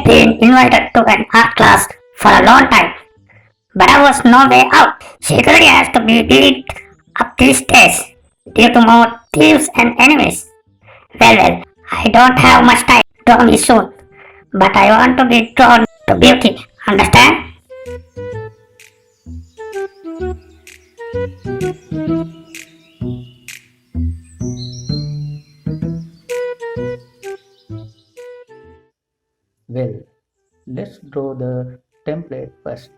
been invited to an art class for a long time, but there was no way out. Security has to be beat up these days due to more thieves and enemies. Well, I don't have much time. Draw me soon, but I want to be drawn to beauty. Understand? Well, let's draw the template first.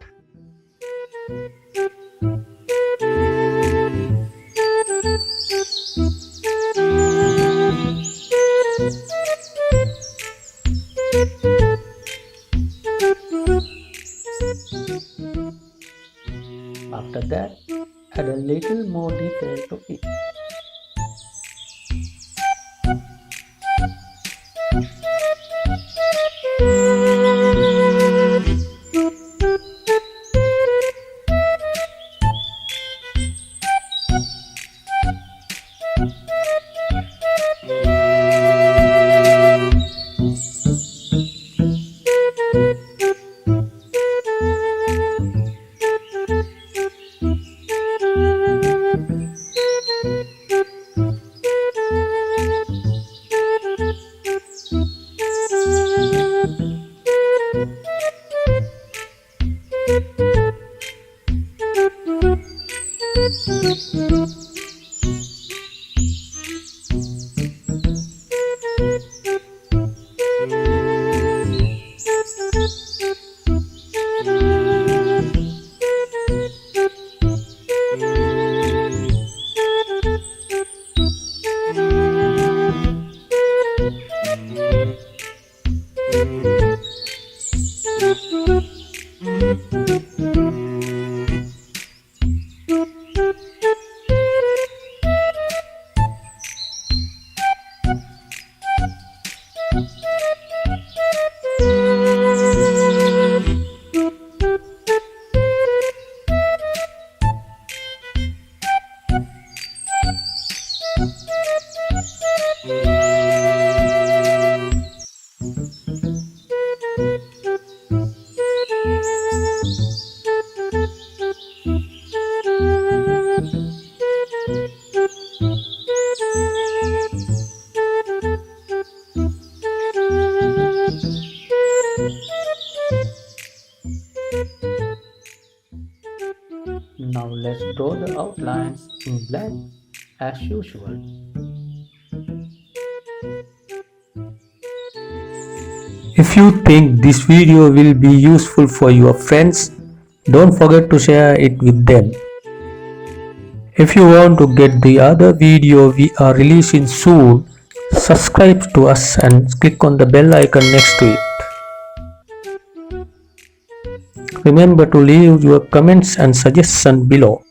After that, add a little more detail to it. Now let's draw the outlines in black as usual. If you think this video will be useful for your friends, don't forget to share it with them. If you want to get the other video we are releasing soon, subscribe to us and click on the bell icon next to it. Remember to leave your comments and suggestions below.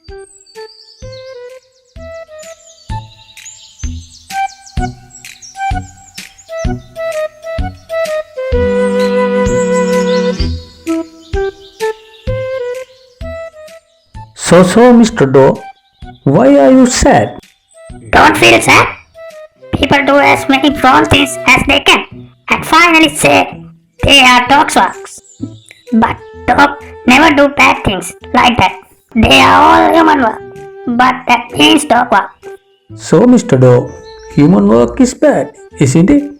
So, Mr. Doe, why are you sad? Don't feel sad. People do as many wrong things as they can and finally say they are dog's works. But dogs never do bad things like that. They are all human work, but that means dog work. So, Mr. Doe, human work is bad, isn't it?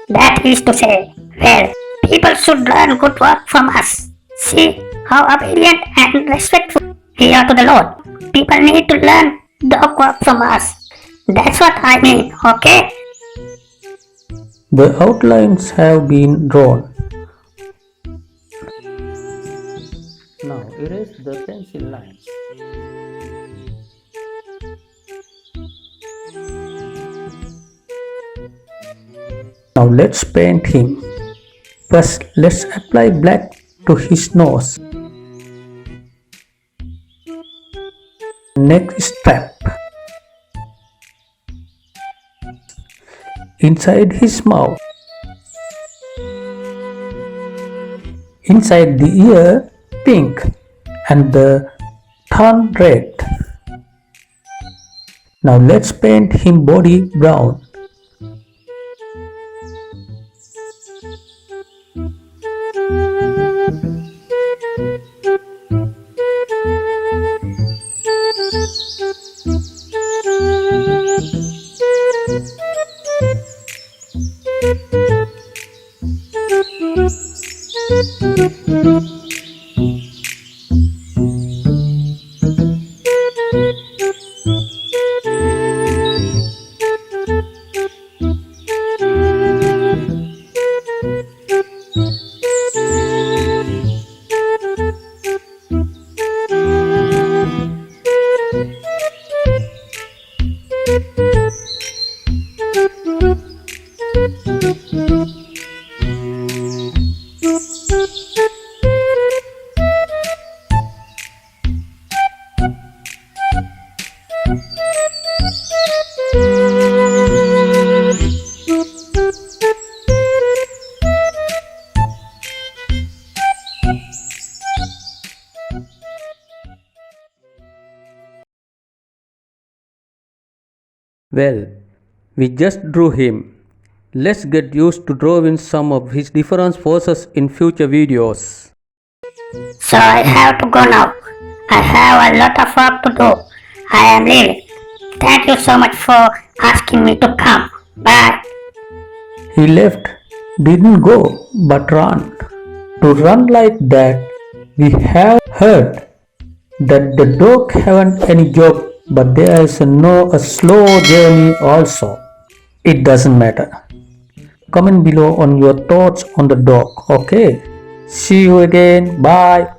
That is to say, well, people should learn good work from us. See how obedient and respectful we are to the Lord. People need to learn dog work from us. That's what I mean, okay? The outlines have been drawn. Now erase the pencil lines. Now let's paint him. First, let's apply black to his nose. Neck strap. Inside his mouth. Inside the ear, pink, and the tongue red. Now let's paint him body brown. Well, we just drew him. Let's get used to drawing some of his different poses in future videos. So I have to go now. I have a lot of work to do. I am leaving. Thank you so much for asking me to come. Bye. He left, didn't go, but ran. To run like that, we have heard that the dog haven't any job, but there is a slow journey also. It doesn't matter. Comment below on your thoughts on the dog, okay? See you again. Bye.